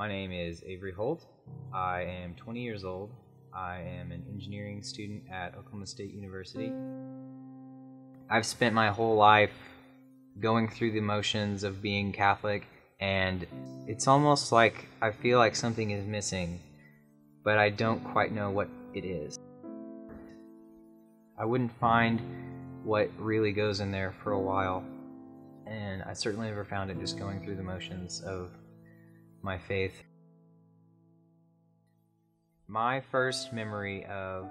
My name is Avery Holt. I am 20 years old. I am an engineering student at Oklahoma State University. I've spent my whole life going through the motions of being Catholic, and it's almost like I feel like something is missing, but I don't quite know what it is. I wouldn't find what really goes in there for a while, and I certainly never found it just going through the motions of my faith. My first memory of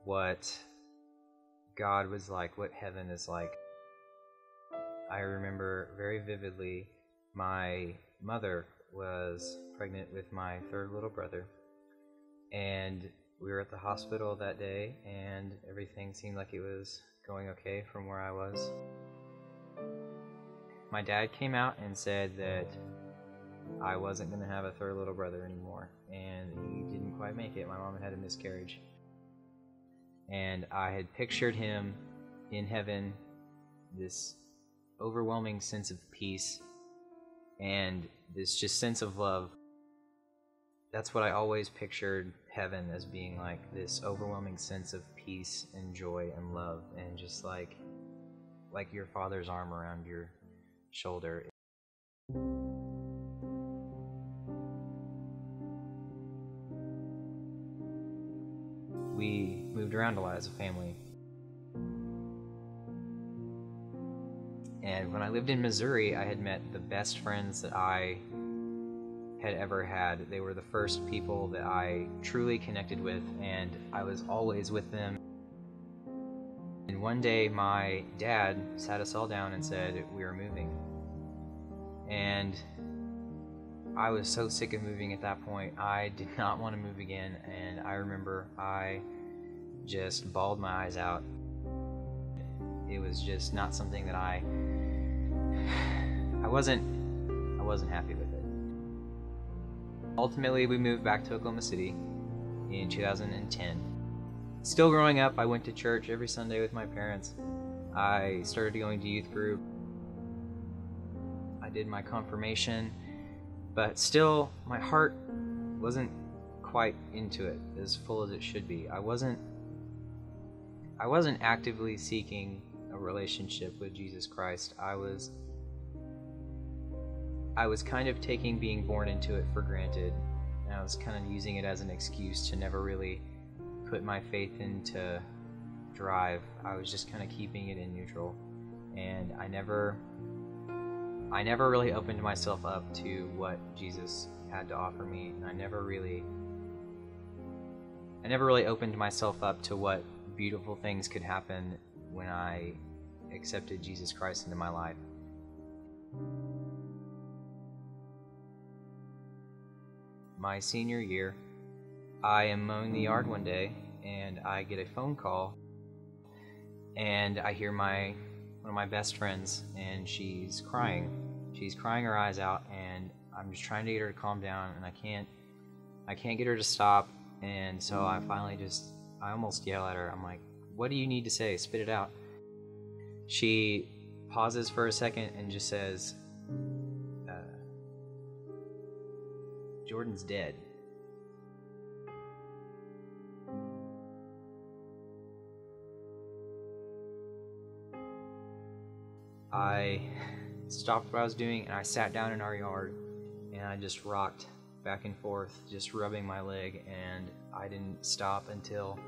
what God was like, what heaven is like, I remember very vividly my mother was pregnant with my third little brother, and we were at the hospital that day, and everything seemed like it was going okay from where I was. My dad came out and said that I wasn't going to have a third little brother anymore, and he didn't quite make it. My mom had a miscarriage. And I had pictured him in heaven, this overwhelming sense of peace and this just sense of love. That's what I always pictured heaven as being, like this overwhelming sense of peace and joy and love, and just like your father's arm around your shoulder. We moved around a lot as a family. And when I lived in Missouri, I had met the best friends that I had ever had. They were the first people that I truly connected with, and I was always with them. And one day my dad sat us all down and said we were moving. And I was so sick of moving at that point. I did not want to move again, and I remember I just bawled my eyes out. It was just not something that I wasn't happy with it. Ultimately, we moved back to Oklahoma City in 2010. Still growing up, I went to church every Sunday with my parents. I started going to youth group. I did my confirmation, but still my heart wasn't quite into it as full as it should be. I wasn't actively seeking a relationship with Jesus Christ. I was kind of taking being born into it for granted, and I was kind of using it as an excuse to never really put my faith into drive. I was just kind of keeping it in neutral, and I never really opened myself up to what Jesus had to offer me, and I never really opened myself up to what beautiful things could happen when I accepted Jesus Christ into my life. My senior year, I am mowing the yard one day, and I get a phone call, and I hear one of my best friends, and she's crying. She's crying her eyes out, and I'm just trying to get her to calm down, and I can't get her to stop. And so I almost yell at her. I'm like, "What do you need to say? Spit it out." She pauses for a second and just says, "Jordan's dead." I stopped what I was doing, and I sat down in our yard, and I just rocked back and forth, just rubbing my leg, and I didn't stop until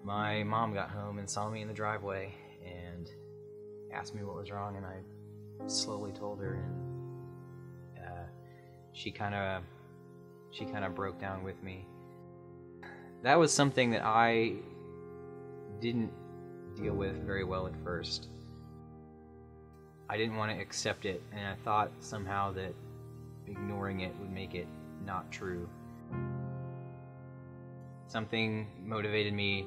my mom got home and saw me in the driveway and asked me what was wrong, and I slowly told her, and she kind of broke down with me. That was something that I didn't deal with very well at first. I didn't want to accept it, and I thought somehow that ignoring it would make it not true. Something motivated me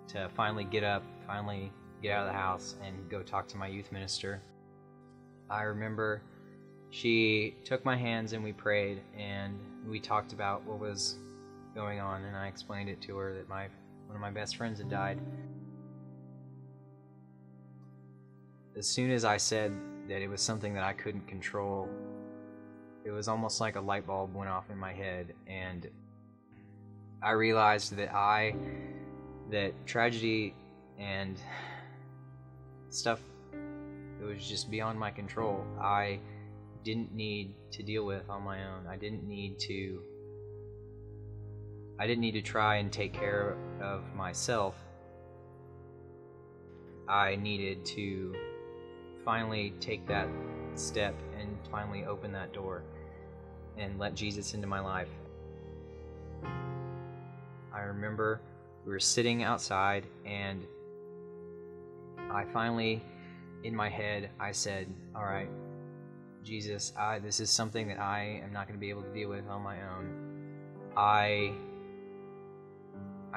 to finally get up, finally get out of the house, and go talk to my youth minister. I remember she took my hands and we prayed, and we talked about what was going on, and I explained it to her that one of my best friends had died. As soon as I said that it was something that I couldn't control, it was almost like a light bulb went off in my head, and I realized that tragedy and stuff that was just beyond my control, I didn't need to deal with on my own. I didn't need to try and take care of myself. I needed to finally take that step and finally open that door and let Jesus into my life. I remember we were sitting outside, and I finally, in my head, I said, all right, Jesus, this is something that I am not going to be able to deal with on my own. I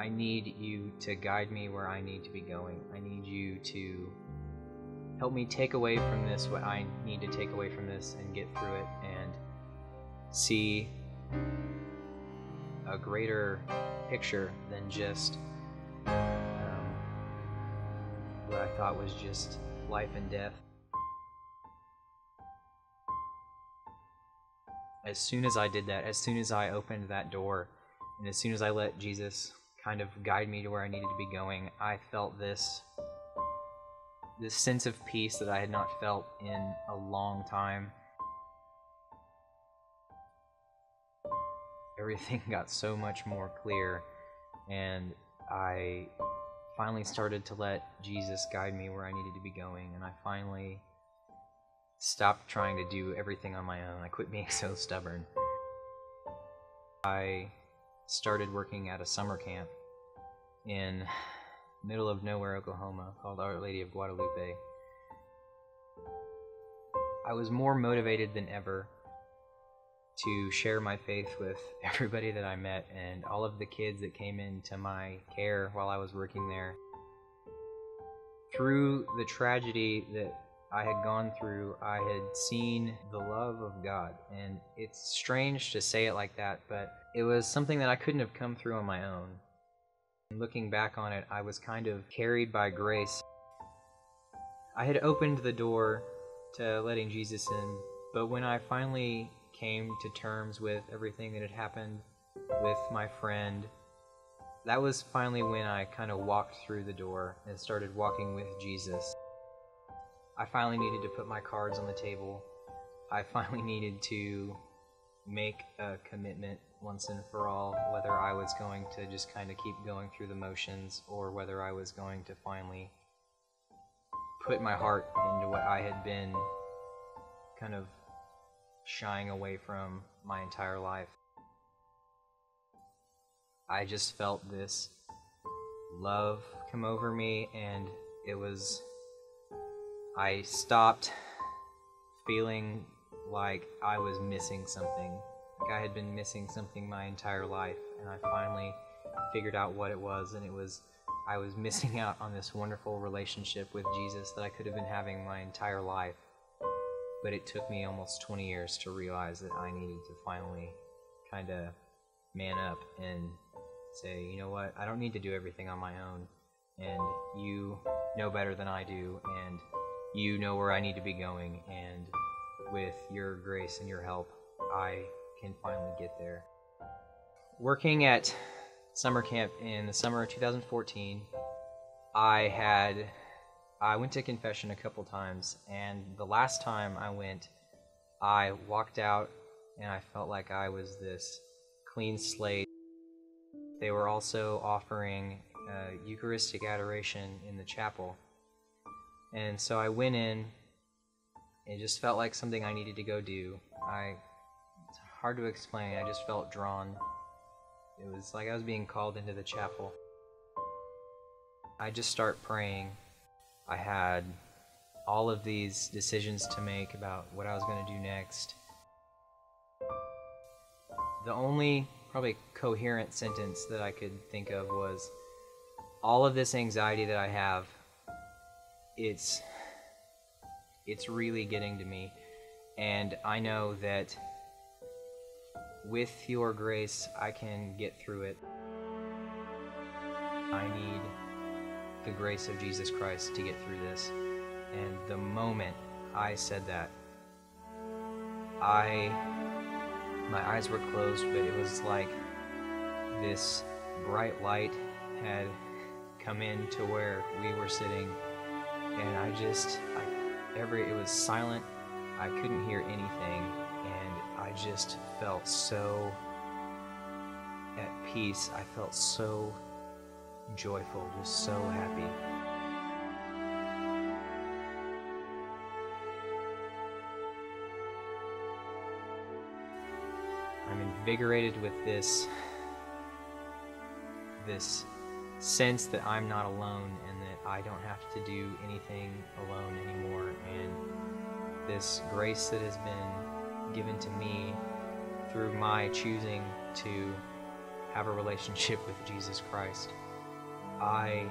need you to guide me where I need to be going. I need you to help me take away from this what I need to take away from this and get through it and see a greater picture than just what I thought was just life and death. As soon as I did that, as soon as I opened that door, and as soon as I let Jesus kind of guide me to where I needed to be going, I felt this sense of peace that I had not felt in a long time. Everything got so much more clear, and I finally started to let Jesus guide me where I needed to be going, and I finally stopped trying to do everything on my own. I quit being so stubborn. I started working at a summer camp in middle of nowhere, Oklahoma, called Our Lady of Guadalupe. I was more motivated than ever to share my faith with everybody that I met and all of the kids that came into my care while I was working there. Through the tragedy that I had gone through, I had seen the love of God, and it's strange to say it like that, but it was something that I couldn't have come through on my own. Looking back on it, I was kind of carried by grace. I had opened the door to letting Jesus in, but when I finally came to terms with everything that had happened with my friend, that was finally when I kind of walked through the door and started walking with Jesus. I finally needed to put my cards on the table. I finally needed to make a commitment once and for all, whether I was going to just kind of keep going through the motions or whether I was going to finally put my heart into what I had been kind of shying away from my entire life. I just felt this love come over me, and I stopped feeling like I was missing something. Like I had been missing something my entire life, and I finally figured out what it was, and I was missing out on this wonderful relationship with Jesus that I could have been having my entire life. But it took me almost 20 years to realize that I needed to finally kind of man up and say, you know what, I don't need to do everything on my own, and you know better than I do, and you know where I need to be going, and with your grace and your help, I can finally get there. Working at summer camp in the summer of 2014, I went to confession a couple times, and the last time I went, I walked out and I felt like I was this clean slate. They were also offering Eucharistic adoration in the chapel, and so I went in. It just felt like something I needed to go do. It's hard to explain. I just felt drawn. It was like I was being called into the chapel. I just start praying. I had all of these decisions to make about what I was going to do next. The only probably coherent sentence that I could think of was, all of this anxiety that I have, it's really getting to me, and I know that with your grace I can get through it. I need the grace of Jesus Christ to get through this. And the moment I said that, I My eyes were closed, but it was like this bright light had come in to where we were sitting, and it was silent. I couldn't hear anything, and I just felt so at peace. I felt so joyful, just so happy. I'm invigorated with this sense that I'm not alone and that I don't have to do anything alone anymore, and this grace that has been given to me through my choosing to have a relationship with Jesus Christ. I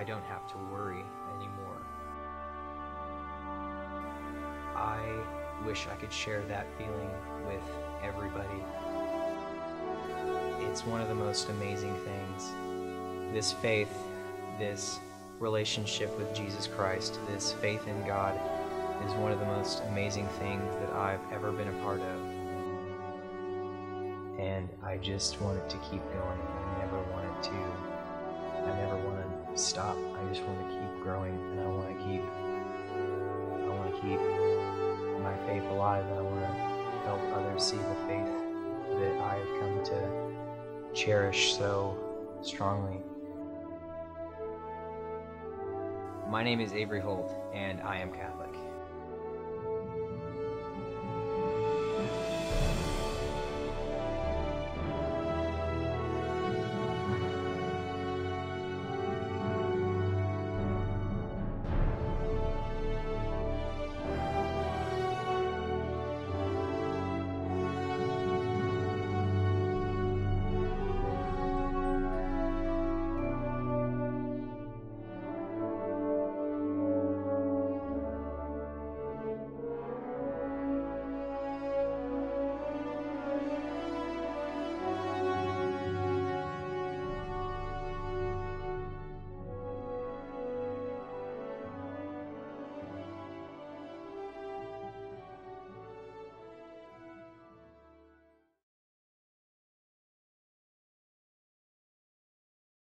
don't have to worry anymore. I wish I could share that feeling with everybody. It's one of the most amazing things. This faith, this relationship with Jesus Christ, this faith in God is one of the most amazing things that I've ever been a part of. And I just want it to keep going. I never want to stop. I just want to keep growing, and I want to keep my faith alive, and I want to help others see the faith that I have come to cherish so strongly. My name is Avery Holt, and I am Catholic.